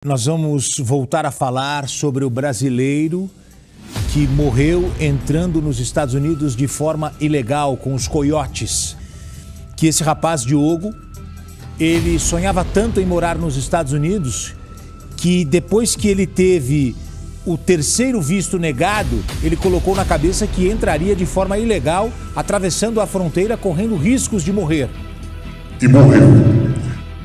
Nós vamos voltar a falar sobre o brasileiro que morreu entrando nos Estados Unidos de forma ilegal com os coiotes. Que esse rapaz, Diogo, ele sonhava tanto em morar nos Estados Unidos que depois que ele teve o terceiro visto negado, ele colocou na cabeça que entraria de forma ilegal, atravessando a fronteira, correndo riscos de morrer. E morreu.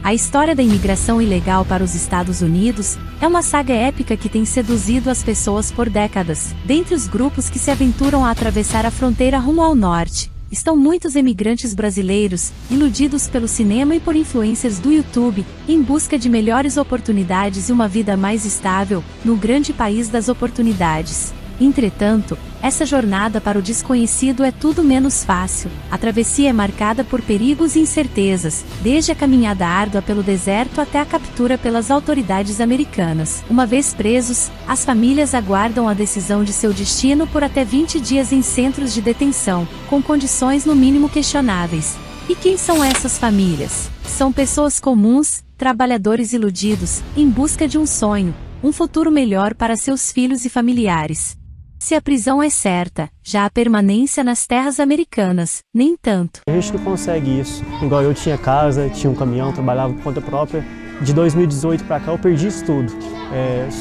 A história da imigração ilegal para os Estados Unidos é uma saga épica que tem seduzido as pessoas por décadas. Dentre os grupos que se aventuram a atravessar a fronteira rumo ao norte, estão muitos imigrantes brasileiros, iludidos pelo cinema e por influencers do YouTube, em busca de melhores oportunidades e uma vida mais estável, no grande país das oportunidades. Entretanto, essa jornada para o desconhecido é tudo menos fácil. A travessia é marcada por perigos e incertezas, desde a caminhada árdua pelo deserto até a captura pelas autoridades americanas. Uma vez presos, as famílias aguardam a decisão de seu destino por até 20 dias em centros de detenção, com condições no mínimo questionáveis. E quem são essas famílias? São pessoas comuns, trabalhadores iludidos, em busca de um sonho, um futuro melhor para seus filhos e familiares. Se a prisão é certa, já a permanência nas terras americanas, nem tanto. A gente não consegue isso. Igual eu tinha casa, tinha um caminhão, trabalhava por conta própria. De 2018 para cá eu perdi isso tudo.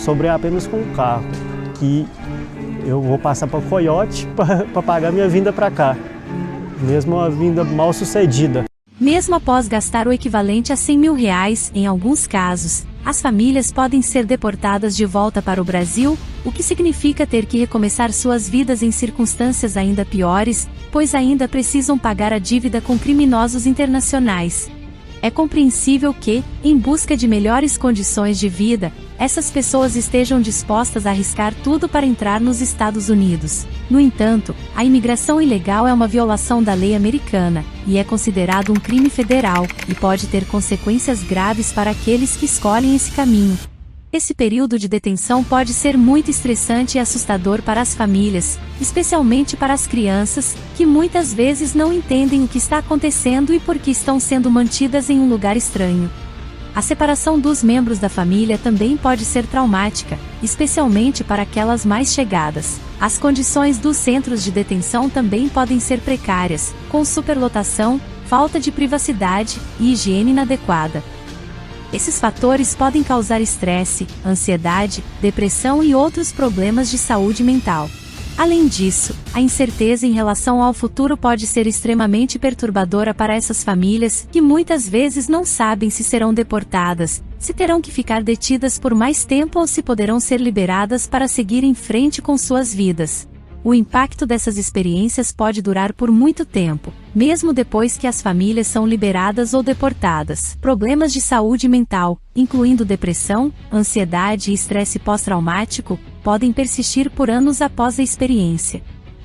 Sobrei apenas com o carro, que eu vou passar para o coiote para pagar minha vinda para cá. Mesmo a vinda mal sucedida. Mesmo após gastar o equivalente a R$100 mil, em alguns casos, as famílias podem ser deportadas de volta para o Brasil, o que significa ter que recomeçar suas vidas em circunstâncias ainda piores, pois ainda precisam pagar a dívida com criminosos internacionais. É compreensível que, em busca de melhores condições de vida, essas pessoas estejam dispostas a arriscar tudo para entrar nos Estados Unidos. No entanto, a imigração ilegal é uma violação da lei americana, e é considerado um crime federal, e pode ter consequências graves para aqueles que escolhem esse caminho. Esse período de detenção pode ser muito estressante e assustador para as famílias, especialmente para as crianças, que muitas vezes não entendem o que está acontecendo e por que estão sendo mantidas em um lugar estranho. A separação dos membros da família também pode ser traumática, especialmente para aquelas mais chegadas. As condições dos centros de detenção também podem ser precárias, com superlotação, falta de privacidade e higiene inadequada. Esses fatores podem causar estresse, ansiedade, depressão e outros problemas de saúde mental. Além disso, a incerteza em relação ao futuro pode ser extremamente perturbadora para essas famílias, que muitas vezes não sabem se serão deportadas, se terão que ficar detidas por mais tempo ou se poderão ser liberadas para seguir em frente com suas vidas. O impacto dessas experiências pode durar por muito tempo, mesmo depois que as famílias são liberadas ou deportadas. Problemas de saúde mental, incluindo depressão, ansiedade e estresse pós-traumático, podem persistir por anos após a experiência.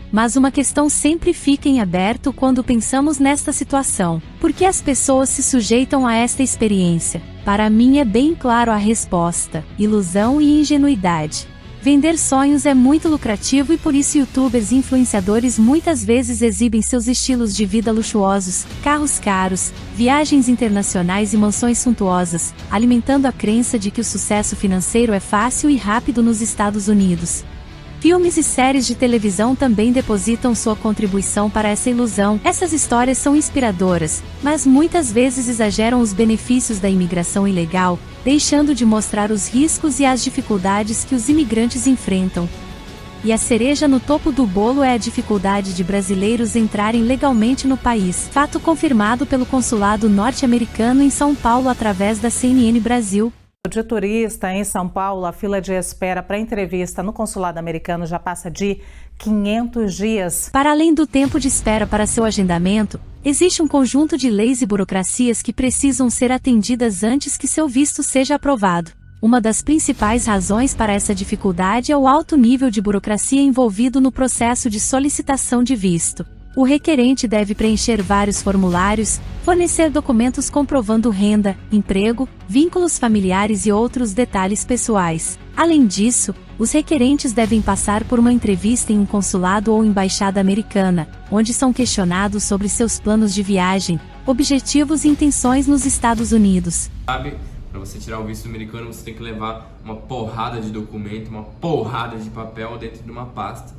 Mas uma questão sempre fica em aberto quando pensamos nesta situação: por que as pessoas se sujeitam a esta experiência? Para mim é bem claro a resposta: ilusão e ingenuidade. Vender sonhos é muito lucrativo e por isso youtubers e influenciadores muitas vezes exibem seus estilos de vida luxuosos, carros caros, viagens internacionais e mansões suntuosas, alimentando a crença de que o sucesso financeiro é fácil e rápido nos Estados Unidos. Filmes e séries de televisão também depositam sua contribuição para essa ilusão. Essas histórias são inspiradoras, mas muitas vezes exageram os benefícios da imigração ilegal, deixando de mostrar os riscos e as dificuldades que os imigrantes enfrentam. E a cereja no topo do bolo é a dificuldade de brasileiros entrarem legalmente no país, fato confirmado pelo consulado norte-americano em São Paulo através da CNN Brasil. De turista em São Paulo, a fila de espera para entrevista no consulado americano já passa de 500 dias. Para além do tempo de espera para seu agendamento, existe um conjunto de leis e burocracias que precisam ser atendidas antes que seu visto seja aprovado. Uma das principais razões para essa dificuldade é o alto nível de burocracia envolvido no processo de solicitação de visto. O requerente deve preencher vários formulários, fornecer documentos comprovando renda, emprego, vínculos familiares e outros detalhes pessoais. Além disso, os requerentes devem passar por uma entrevista em um consulado ou embaixada americana, onde são questionados sobre seus planos de viagem, objetivos e intenções nos Estados Unidos. Para você tirar o visto americano, você tem que levar uma porrada de documento, uma porrada de papel dentro de uma pasta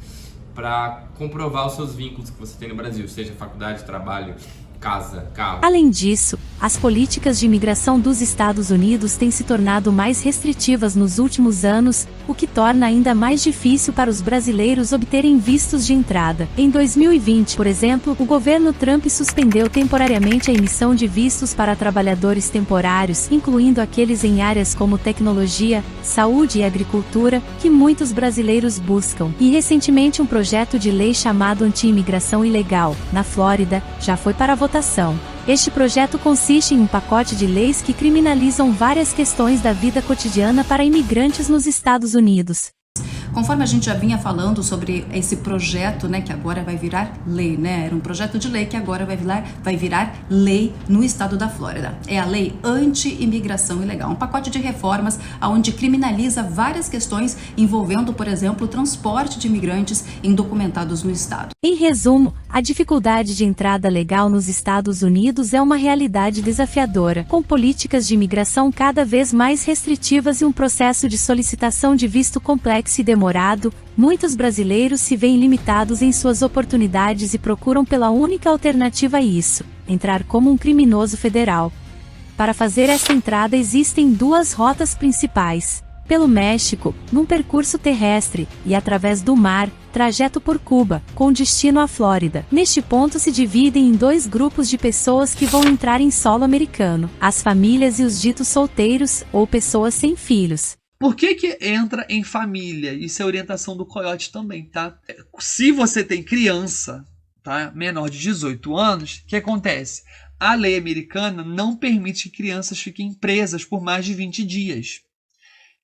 para comprovar os seus vínculos que você tem no Brasil, seja faculdade, trabalho, casa, carro. Além disso, as políticas de imigração dos Estados Unidos têm se tornado mais restritivas nos últimos anos, o que torna ainda mais difícil para os brasileiros obterem vistos de entrada. Em 2020, por exemplo, o governo Trump suspendeu temporariamente a emissão de vistos para trabalhadores temporários, incluindo aqueles em áreas como tecnologia, saúde e agricultura, que muitos brasileiros buscam. E recentemente um projeto de lei chamado Anti-Imigração Ilegal, na Flórida, já foi para votação. Este projeto consiste em um pacote de leis que criminalizam várias questões da vida cotidiana para imigrantes nos Estados Unidos. Conforme a gente já vinha falando sobre esse projeto, né, que agora vai virar lei, né? Era um projeto de lei que agora vai virar lei no estado da Flórida. É a lei anti-imigração ilegal, um pacote de reformas onde criminaliza várias questões envolvendo, por exemplo, o transporte de imigrantes indocumentados no estado. Em resumo, a dificuldade de entrada legal nos Estados Unidos é uma realidade desafiadora, com políticas de imigração cada vez mais restritivas e um processo de solicitação de visto complexo e demorado. Muitos brasileiros se veem limitados em suas oportunidades e procuram pela única alternativa a isso: entrar como um criminoso federal. Para fazer essa entrada existem duas rotas principais: pelo México, num percurso terrestre, e através do mar, trajeto por Cuba, com destino à Flórida. Neste ponto se dividem em dois grupos de pessoas que vão entrar em solo americano: as famílias e os ditos solteiros, ou pessoas sem filhos. Por que entra em família? Isso é orientação do Coyote também, tá? Se você tem criança, tá, menor de 18 anos, o que acontece? A lei americana não permite que crianças fiquem presas por mais de 20 dias.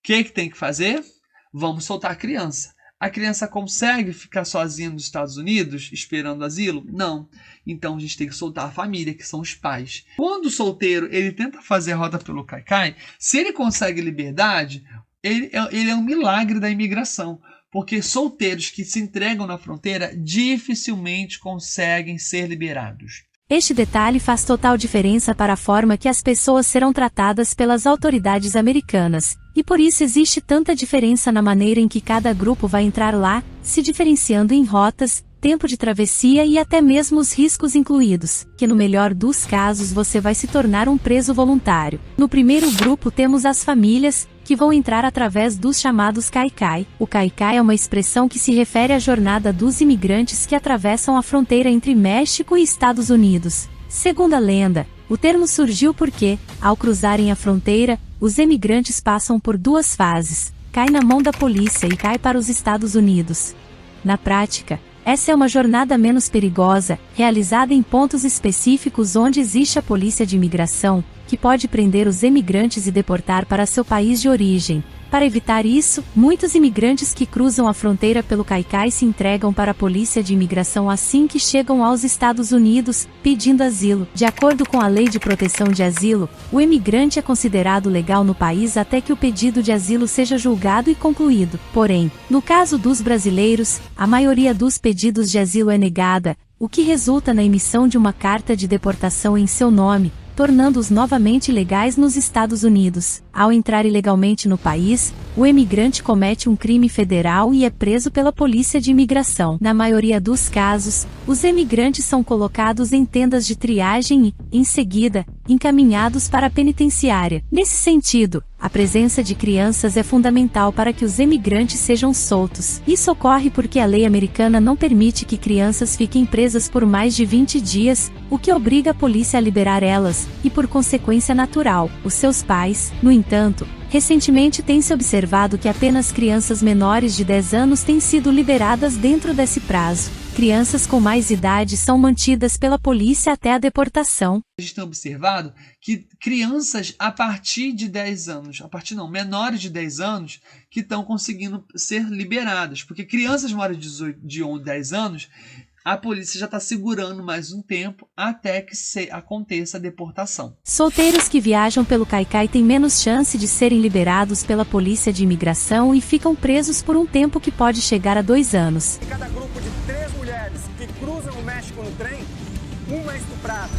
O que tem que fazer? Vamos soltar a criança. A criança consegue ficar sozinha nos Estados Unidos esperando asilo? Não. Então a gente tem que soltar a família, que são os pais. Quando o solteiro ele tenta fazer a rota pelo Caicai, se ele consegue liberdade, ele é um milagre da imigração. Porque solteiros que se entregam na fronteira dificilmente conseguem ser liberados. Este detalhe faz total diferença para a forma que as pessoas serão tratadas pelas autoridades americanas, e por isso existe tanta diferença na maneira em que cada grupo vai entrar lá, se diferenciando em rotas, tempo de travessia e até mesmo os riscos incluídos, que no melhor dos casos você vai se tornar um preso voluntário. No primeiro grupo temos as famílias, que vão entrar através dos chamados Caicai. O Caicai é uma expressão que se refere à jornada dos imigrantes que atravessam a fronteira entre México e Estados Unidos. Segundo a lenda, o termo surgiu porque, ao cruzarem a fronteira, os imigrantes passam por duas fases: cai na mão da polícia e cai para os Estados Unidos. Na prática, essa é uma jornada menos perigosa, realizada em pontos específicos onde existe a polícia de imigração, que pode prender os imigrantes e deportar para seu país de origem. Para evitar isso, muitos imigrantes que cruzam a fronteira pelo Caicai se entregam para a polícia de imigração assim que chegam aos Estados Unidos, pedindo asilo. De acordo com a Lei de Proteção de Asilo, o imigrante é considerado legal no país até que o pedido de asilo seja julgado e concluído. Porém, no caso dos brasileiros, a maioria dos pedidos de asilo é negada, o que resulta na emissão de uma carta de deportação em seu nome, tornando-os novamente ilegais nos Estados Unidos. Ao entrar ilegalmente no país, o imigrante comete um crime federal e é preso pela polícia de imigração. Na maioria dos casos, os imigrantes são colocados em tendas de triagem e, em seguida, encaminhados para a penitenciária. Nesse sentido, a presença de crianças é fundamental para que os imigrantes sejam soltos. Isso ocorre porque a lei americana não permite que crianças fiquem presas por mais de 20 dias, o que obriga a polícia a liberar elas, e por consequência natural, os seus pais. No entanto, recentemente tem-se observado que apenas crianças menores de 10 anos têm sido liberadas dentro desse prazo. Crianças com mais idade são mantidas pela polícia até a deportação. A gente tem observado que crianças a partir de 10 anos, menores de 10 anos, que estão conseguindo ser liberadas. Porque crianças maiores de 10 anos, a polícia já está segurando mais um tempo até que aconteça a deportação. Solteiros que viajam pelo Caicai têm menos chance de serem liberados pela polícia de imigração e ficam presos por um tempo que pode chegar a 2 anos. Em cada grupo de 3 mulheres que cruzam o México no trem, uma é estuprada.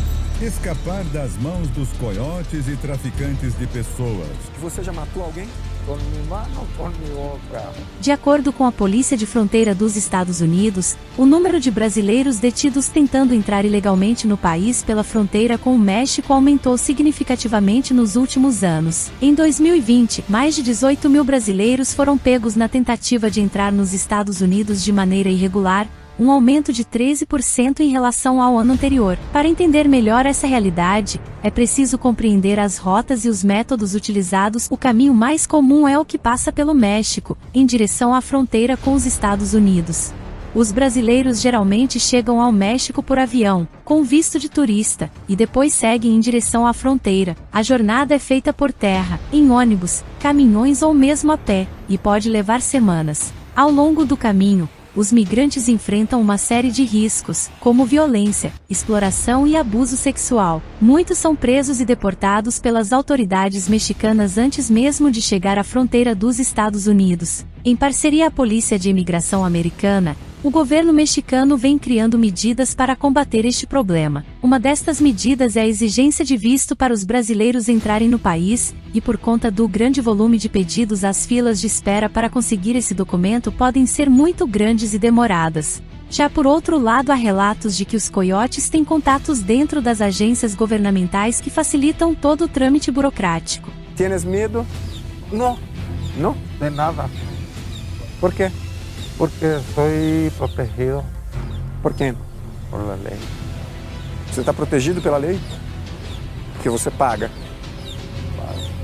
escapar das mãos dos coiotes e traficantes de pessoas. Você já matou alguém? Com minha mano, com meu carro. De acordo com a Polícia de Fronteira dos Estados Unidos, o número de brasileiros detidos tentando entrar ilegalmente no país pela fronteira com o México aumentou significativamente nos últimos anos. Em 2020, mais de 18 mil brasileiros foram pegos na tentativa de entrar nos Estados Unidos de maneira irregular, um aumento de 13% em relação ao ano anterior. Para entender melhor essa realidade, é preciso compreender as rotas e os métodos utilizados. O caminho mais comum é o que passa pelo México, em direção à fronteira com os Estados Unidos. Os brasileiros geralmente chegam ao México por avião, com visto de turista, e depois seguem em direção à fronteira. A jornada é feita por terra, em ônibus, caminhões ou mesmo a pé, e pode levar semanas. Ao longo do caminho, os migrantes enfrentam uma série de riscos, como violência, exploração e abuso sexual. Muitos são presos e deportados pelas autoridades mexicanas antes mesmo de chegar à fronteira dos Estados Unidos. Em parceria à Polícia de Imigração Americana, o governo mexicano vem criando medidas para combater este problema. Uma destas medidas é a exigência de visto para os brasileiros entrarem no país, e por conta do grande volume de pedidos, as filas de espera para conseguir esse documento podem ser muito grandes e demoradas. Já por outro lado, há relatos de que os coiotes têm contatos dentro das agências governamentais que facilitam todo o trâmite burocrático. Tienes medo? Não, não, de nada. Por quê? Porque sou protegido. Por quem? Por la lei. Você está protegido pela lei? Porque você paga.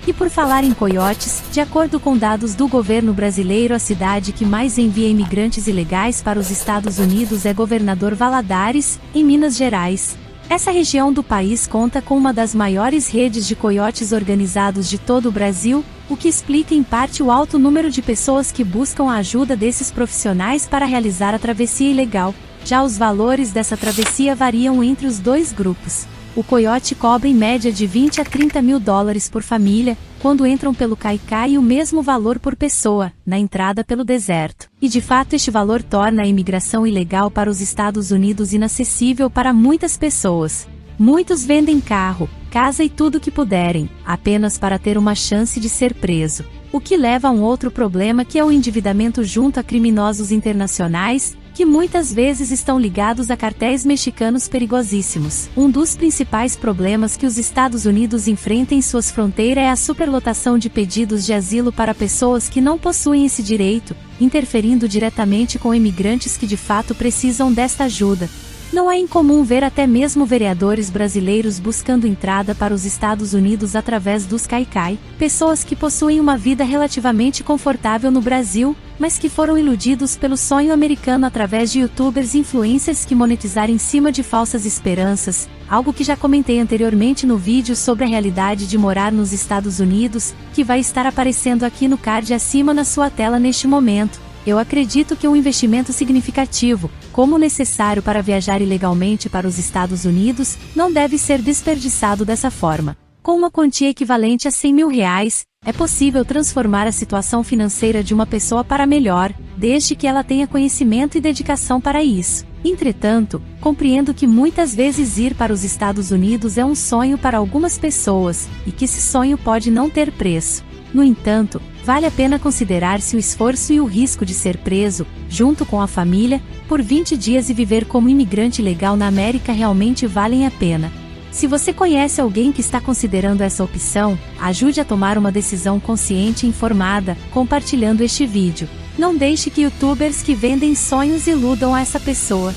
E por falar em coiotes, de acordo com dados do governo brasileiro, a cidade que mais envia imigrantes ilegais para os Estados Unidos é Governador Valadares, em Minas Gerais. Essa região do país conta com uma das maiores redes de coiotes organizados de todo o Brasil, o que explica em parte o alto número de pessoas que buscam a ajuda desses profissionais para realizar a travessia ilegal. Já os valores dessa travessia variam entre os dois grupos. O coiote cobra em média de 20 a 30 mil dólares por família, quando entram pelo Caicai, e o mesmo valor por pessoa, na entrada pelo deserto. E de fato este valor torna a imigração ilegal para os Estados Unidos inacessível para muitas pessoas. Muitos vendem carro, casa e tudo que puderem, apenas para ter uma chance de ser preso. O que leva a um outro problema, que é o endividamento junto a criminosos internacionais, que muitas vezes estão ligados a cartéis mexicanos perigosíssimos. Um dos principais problemas que os Estados Unidos enfrentam em suas fronteiras é a superlotação de pedidos de asilo para pessoas que não possuem esse direito, interferindo diretamente com imigrantes que de fato precisam desta ajuda. Não é incomum ver até mesmo vereadores brasileiros buscando entrada para os Estados Unidos através dos Caicai, pessoas que possuem uma vida relativamente confortável no Brasil, mas que foram iludidos pelo sonho americano através de youtubers e influencers que monetizaram em cima de falsas esperanças, algo que já comentei anteriormente no vídeo sobre a realidade de morar nos Estados Unidos, que vai estar aparecendo aqui no card acima na sua tela neste momento. Eu acredito que um investimento significativo, como o necessário para viajar ilegalmente para os Estados Unidos, não deve ser desperdiçado dessa forma. Com uma quantia equivalente a R$100 mil, é possível transformar a situação financeira de uma pessoa para melhor, desde que ela tenha conhecimento e dedicação para isso. Entretanto, compreendo que muitas vezes ir para os Estados Unidos é um sonho para algumas pessoas, e que esse sonho pode não ter preço. No entanto, vale a pena considerar-se o esforço e o risco de ser preso, junto com a família, por 20 dias e viver como imigrante legal na América realmente valem a pena. Se você conhece alguém que está considerando essa opção, ajude a tomar uma decisão consciente e informada, compartilhando este vídeo. Não deixe que youtubers que vendem sonhos iludam a essa pessoa.